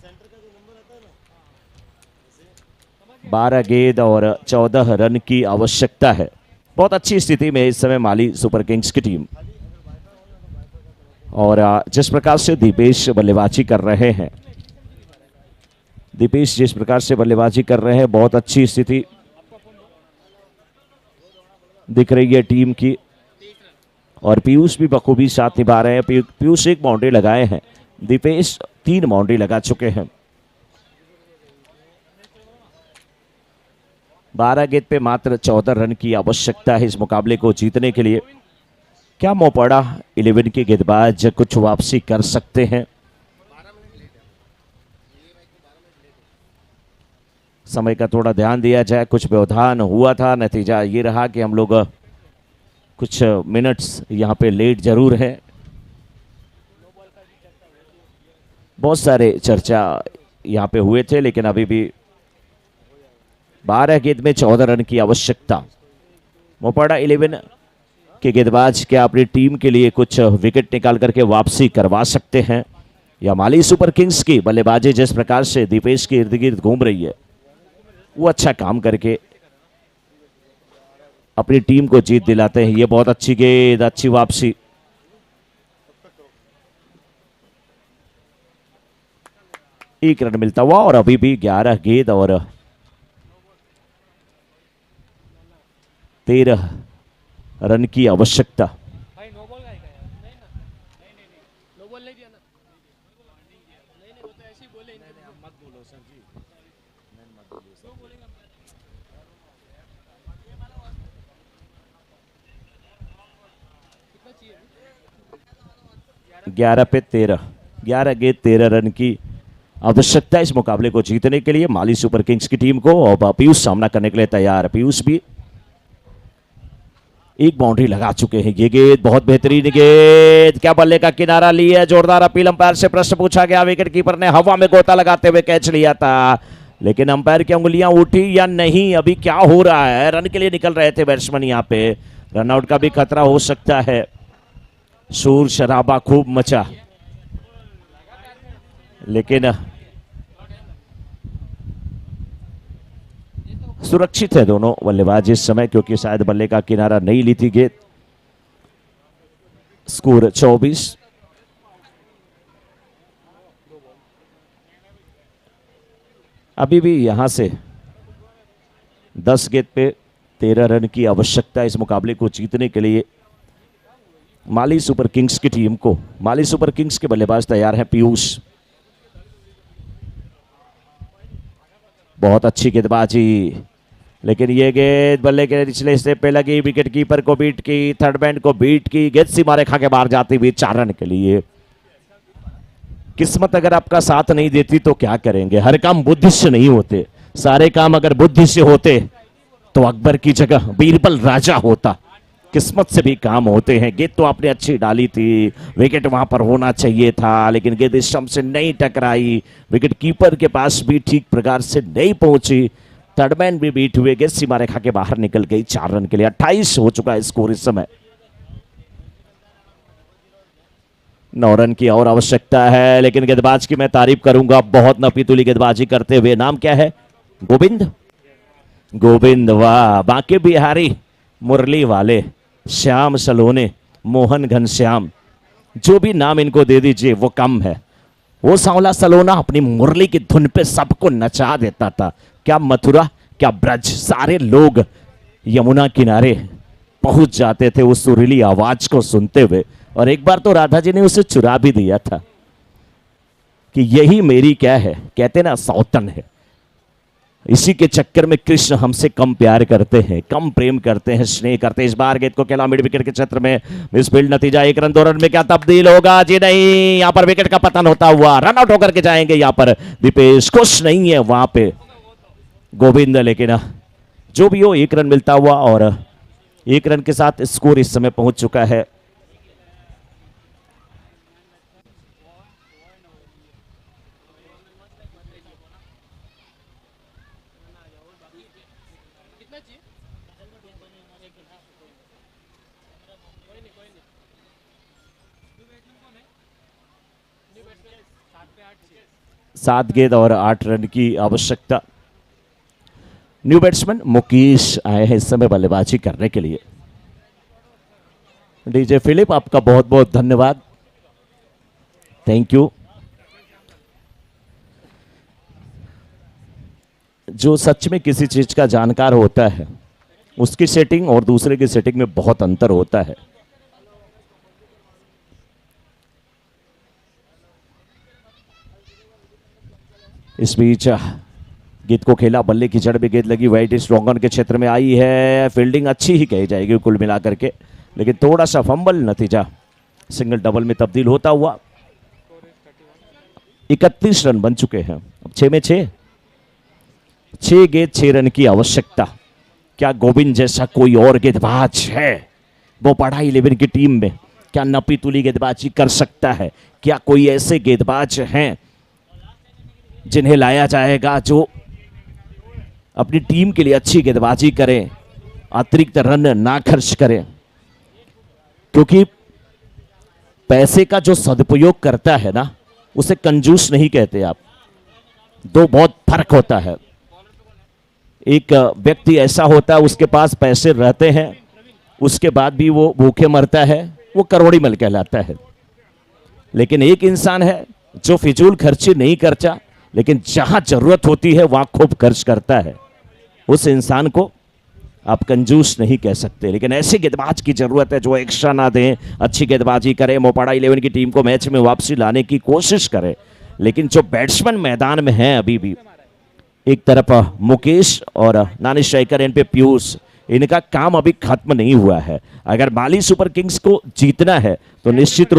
Speaker 8: 12 गेंद और 14 रन की आवश्यकता है। बहुत अच्छी स्थिति में इस समय माली सुपर किंग्स की टीम, और जिस प्रकार से दीपेश बल्लेबाजी कर रहे हैं, दीपेश जिस प्रकार से बल्लेबाजी कर रहे हैं, बहुत अच्छी स्थिति दिख रही है टीम की। और पीयूष भी बखूबी साथ निभा रहे हैं। पीयूष 1 बाउंड्री लगाए हैं, दीपेश 3 बाउंड्री लगा चुके हैं। 12 गेंद पे मात्र 14 रन की आवश्यकता है इस मुकाबले को जीतने के लिए। क्या मोपाड़ा 11 के गेंदबाज कुछ वापसी कर सकते हैं? समय का थोड़ा ध्यान दिया जाए। कुछ व्यवधान हुआ था, नतीजा ये रहा कि हम लोग कुछ मिनट्स यहाँ पे लेट जरूर है। बहुत सारे चर्चा यहाँ पे हुए थे, लेकिन अभी भी 12 गेंद में 14 रन की आवश्यकता। मोपाड़ा 11 के गेंदबाज क्या अपनी टीम के लिए कुछ विकेट निकाल करके वापसी करवा सकते हैं? या माली सुपर किंग्स की बल्लेबाजी जिस प्रकार से दीपेश के इर्द गिर्द घूम रही है, वो अच्छा काम करके अपनी टीम को जीत दिलाते हैं। ये बहुत अच्छी गेंद, अच्छी वापसी। एक रन मिलता हुआ और अभी भी 11 गेंद और 13 रन की आवश्यकता।
Speaker 2: भाई नो बॉल का है क्या यार? नहीं ना, नो बॉल नहीं दिया ना। नहीं वो तो ऐसे ही बोले। मत बोलो सर जी, मत बोलिए सर। बोलेगा
Speaker 8: 11 पे 13, 11 गेंद 13 रन की आवश्यकता इस मुकाबले को जीतने के लिए माली सुपर किंग्स की टीम को। और पीयूष सामना करने के लिए तैयार। पीयूष भी एक बाउंड्री लगा चुके हैं। ये गेंद बहुत बेहतरीन गेंद, क्या बल्ले का किनारा लिया, जोरदार अपील। अंपायर से प्रश्न पूछा गया, विकेट कीपर ने हवा में गोता लगाते हुए कैच लिया था, लेकिन अंपायर की उंगलियां उठी या नहीं, अभी क्या हो रहा है? रन के लिए निकल रहे थे बैट्समैन, यहां पे रनआउट का भी खतरा हो सकता है। शोर शराबा खूब मचा, लेकिन सुरक्षित है दोनों बल्लेबाज इस समय, क्योंकि शायद बल्ले का किनारा नहीं ली थी गेंद। स्कोर 24। अभी भी यहां से 10 गेंद पे 13 रन की आवश्यकता इस मुकाबले को जीतने के लिए माली सुपर किंग्स की टीम को। माली सुपर किंग्स के बल्लेबाज तैयार हैं पीयूष। बहुत अच्छी गेंदबाजी, लेकिन ये गेंद बल्ले के निचले स्टेप पे लगी, विकेट कीपर को बीट की, थर्ड मैन को बीट की, गेंद सीमा रेखा के बाहर जाती हुई 4 रन के लिए। किस्मत अगर आपका साथ नहीं देती तो क्या करेंगे? हर काम बुद्धि से नहीं होते, सारे काम अगर बुद्धि से होते तो अकबर की जगह बीरबल राजा होता। किस्मत से भी काम होते हैं। गेंद तो आपने अच्छी डाली थी, विकेट वहां पर होना चाहिए था, लेकिन गेंद स्टंप से नहीं टकराई, विकेट कीपर के पास भी ठीक प्रकार से नहीं पहुंची, थर्डमैन भी बीट हुए, गेंद सीमा रेखा के बाहर निकल गई। 4 रन के लिए 28 हो चुका है स्कोर इस समय। 9 रन की और आवश्यकता है, लेकिन गेंदबाज की मैं तारीफ करूंगा, बहुत नपीतुली गेंदबाजी करते हुए। नाम क्या है? गोविंद। गोविंद, वाह। बांके बिहारी मुरली वाले, श्याम सलोने, मोहन घनश्याम, जो भी नाम इनको दे दीजिए वो कम है। वो सांवला सलोना अपनी मुरली की धुन पे सबको नचा देता था। क्या मथुरा, क्या ब्रज, सारे लोग यमुना किनारे पहुंच जाते थे उस सुरीली आवाज को सुनते हुए। और एक बार तो राधा जी ने उसे चुरा भी दिया था कि यही मेरी क्या है, कहते ना सौतन है। इसी के चक्कर में कृष्ण हमसे कम प्यार करते हैं, कम प्रेम करते हैं, स्नेह करते हैं। इस बार गेंद को खेला मिड विकेट के क्षेत्र में, मिसफील्ड, नतीजा 1 रन 2 रन में क्या तब्दील होगा? जी नहीं, यहां पर विकेट का पतन होता हुआ रन आउट होकर के जाएंगे। यहां पर दीपेश खुश नहीं है वहां पे गोविंद, लेकिन जो भी हो 1 रन मिलता हुआ और 1 रन के साथ स्कोर इस समय पहुंच चुका है। सात गेंद और 8 रन की आवश्यकता। न्यू बैट्समैन मुकेश आए हैं इस समय बल्लेबाजी करने के लिए। डीजे फिलिप, आपका बहुत बहुत धन्यवाद, थैंक यू। जो सच में किसी चीज का जानकार होता है उसकी सेटिंग और दूसरे की सेटिंग में बहुत अंतर होता है। इस बीच गेंद को खेला, बल्ले की जड़ में गेंद लगी, वाइड स्ट्रॉन्ग ऑन के क्षेत्र में आई है। फील्डिंग अच्छी ही कही जाएगी कुल मिलाकर के, लेकिन थोड़ा सा फंबल, नतीजा सिंगल डबल में तब्दील होता हुआ 31 रन बन चुके हैं। अब 6 में 6 गेंद 6 रन की आवश्यकता। क्या गोविंद जैसा कोई और गेंदबाज है वो पढ़ा 11 की टीम में? क्या नपी तुली गेंदबाजी कर सकता है? क्या कोई ऐसे गेंदबाज हैं जिन्हें लाया जाएगा जो अपनी टीम के लिए अच्छी गेंदबाजी करें, अतिरिक्त रन ना खर्च करें? क्योंकि पैसे का जो सदुपयोग करता है ना, उसे कंजूस नहीं कहते आप। दो बहुत फर्क होता है। एक व्यक्ति ऐसा होता है उसके पास पैसे रहते हैं, उसके बाद भी वो भूखे मरता है, वो करोड़ी मल कहलाता है। लेकिन एक इंसान है जो फिजूल खर्ची नहीं करता, लेकिन जहां जरूरत होती है वहां खूब खर्च करता है। उस इंसान को आप कंजूस नहीं कह सकते। लेकिन ऐसे गेंदबाज की जरूरत है जो एक्स्ट्रा ना दें, अच्छी गेंदबाजी करे, मोपाड़ा 11 की टीम को मैच में वापसी लाने की कोशिश करे। लेकिन जो बैट्समैन मैदान में हैं अभी भी, एक तरफ मुकेश और नानी स्ट्राइकर एंड पे पीयूष, इनका काम अभी खत्म नहीं हुआ है। अगर माली सुपर किंग्स को जीतना है तो निश्चित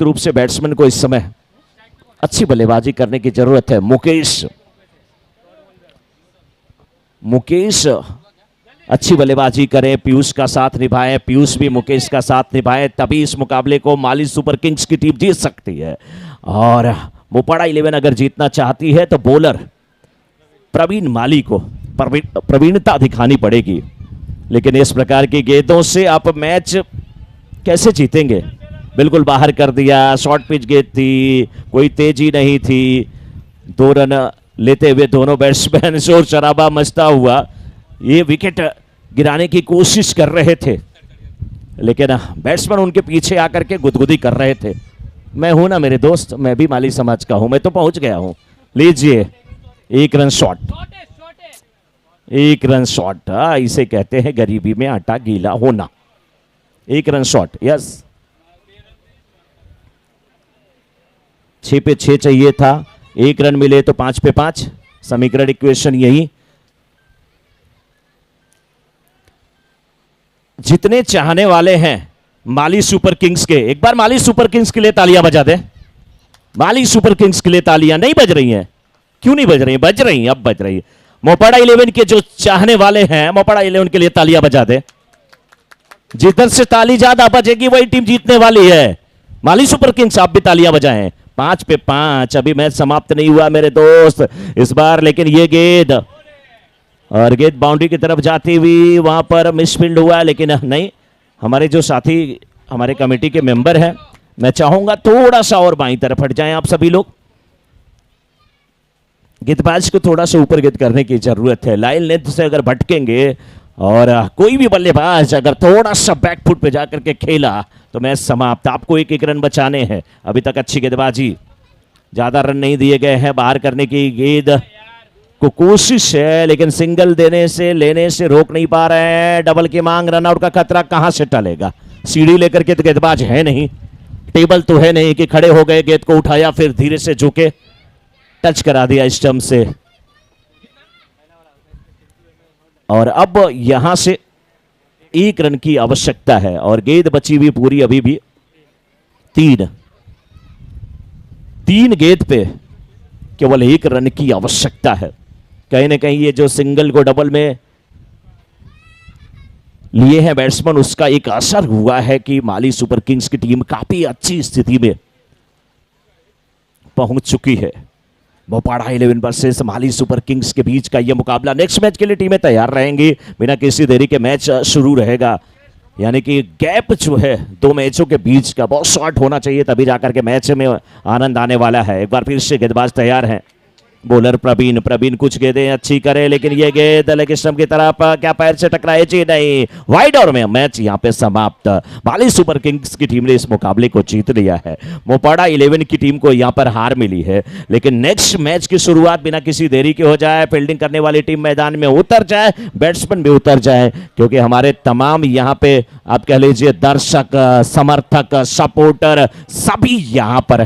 Speaker 8: रूप से बैट्समैन को इस समय अच्छी बल्लेबाजी करने की जरूरत है। मुकेश अच्छी बल्लेबाजी करें, पीयूष का साथ निभाएं, पीयूष भी मुकेश का साथ निभाएं, तभी इस मुकाबले को माली सुपर किंग्स की टीम जीत सकती है। और मोपाड़ा 11 अगर जीतना चाहती है तो बॉलर प्रवीण माली को प्रवीणता दिखानी पड़ेगी। लेकिन इस प्रकार की गेंदों से आप मैच कैसे जीतेंगे? बिल्कुल बाहर कर दिया, शॉर्ट पिच गेंद थी, कोई तेजी नहीं थी। 2 रन लेते हुए दोनों बैट्समैन शोर शराबा मचता हुआ ये विकेट गिराने की कोशिश कर रहे थे, लेकिन बैट्समैन उनके पीछे आकर के गुदगुदी कर रहे थे। मैं हूं ना मेरे दोस्त, मैं भी माली समाज का हूं, मैं तो पहुंच गया हूं। लीजिए 1 रन शॉट, 1 रन शॉट, इसे कहते हैं गरीबी में आटा गीला होना। 1 रन शॉट, यस। 6 पे 6 चाहिए था, 1 रन मिले तो 5 पे 5, समीकरण इक्वेशन यही। जितने चाहने वाले हैं माली सुपर किंग्स के, एक बार माली सुपर किंग्स के लिए तालियां बजा दे। माली सुपर किंग्स के लिए तालियां नहीं बज रही हैं, क्यों नहीं बज रही हैं? बज रही हैं, अब बज रही है। मोपाड़ा 11 के जो चाहने वाले हैं, मोपाड़ा 11 के लिए तालियां बजा दे। जिधर से ताली ज्यादा बजेगी वही टीम जीतने वाली है। माली सुपर किंग्स आप भी तालियां बजाएं। 5 पे 5, अभी मैच समाप्त नहीं हुआ मेरे दोस्त इस बार। लेकिन ये गेंद और गेंद बाउंड्री की तरफ जाती हुई वहां पर मिसफील्ड हुआ, लेकिन नहीं, हमारे जो साथी हमारे कमेटी के मेंबर हैं, मैं चाहूंगा थोड़ा सा और बाईं तरफ हट जाएं आप सभी लोग। गेंदबाज को थोड़ा सा ऊपर गेंद करने की जरूरत है। लाइन लेंथ से अगर भटकेंगे और कोई भी बल्लेबाज अगर थोड़ा सा बैकफुट पे जाकर के खेला तो मैच समाप्त। आपको 1-1 रन बचाने हैं। अभी तक अच्छी गेंदबाजी, ज्यादा रन नहीं दिए गए हैं, बाहर करने की गेंद को कोशिश है, लेकिन सिंगल देने से लेने से रोक नहीं पा रहे हैं। डबल की मांग, रनआउट का खतरा कहां से टलेगा? सीढ़ी लेकर के तो गेंदबाज है नहीं, टेबल तो है नहीं कि खड़े हो गए, गेंद को उठाया, फिर धीरे से झुके, टच करा दिया स्टंप से। और अब यहां से 1 रन की आवश्यकता है और गेंद बची हुई पूरी अभी भी 3 गेंद पे केवल 1 रन की आवश्यकता है। कहीं ना कहीं ये जो सिंगल को डबल में लिए हैं बैट्समैन, उसका एक असर हुआ है कि माली सुपर किंग्स की टीम काफी अच्छी स्थिति में पहुंच चुकी है। मोपाड़ा 11 वर्सेस माली सुपर किंग्स के बीच का यह मुकाबला। नेक्स्ट मैच के लिए टीमें तैयार रहेंगी, बिना किसी देरी के मैच शुरू रहेगा। यानी कि गैप जो है 2 मैचों के बीच का बहुत शॉर्ट होना चाहिए, तभी जाकर के मैच में आनंद आने वाला है। एक बार फिर से गेंदबाज तैयार हैं। बॉलर प्रवीण कुछ गेंदें अच्छी करे, लेकिन ये गेंद लेग स्टंप की तरफ, क्या पैर से टकराए? जी नहीं, वाइड और में मैच यहां पे समाप्त। माली सुपर किंग्स की टीम ने इस मुकाबले को जीत लिया है। मोपाड़ा 11 की टीम को यहां पर हार मिली है, लेकिन नेक्स्ट मैच की शुरुआत बिना किसी देरी के हो जाए। फील्डिंग करने वाली टीम मैदान में उतर जाए, बैट्समैन भी उतर जाए, क्योंकि हमारे तमाम यहां पे आप कह लीजिए दर्शक, समर्थक, सपोर्टर सभी यहां पर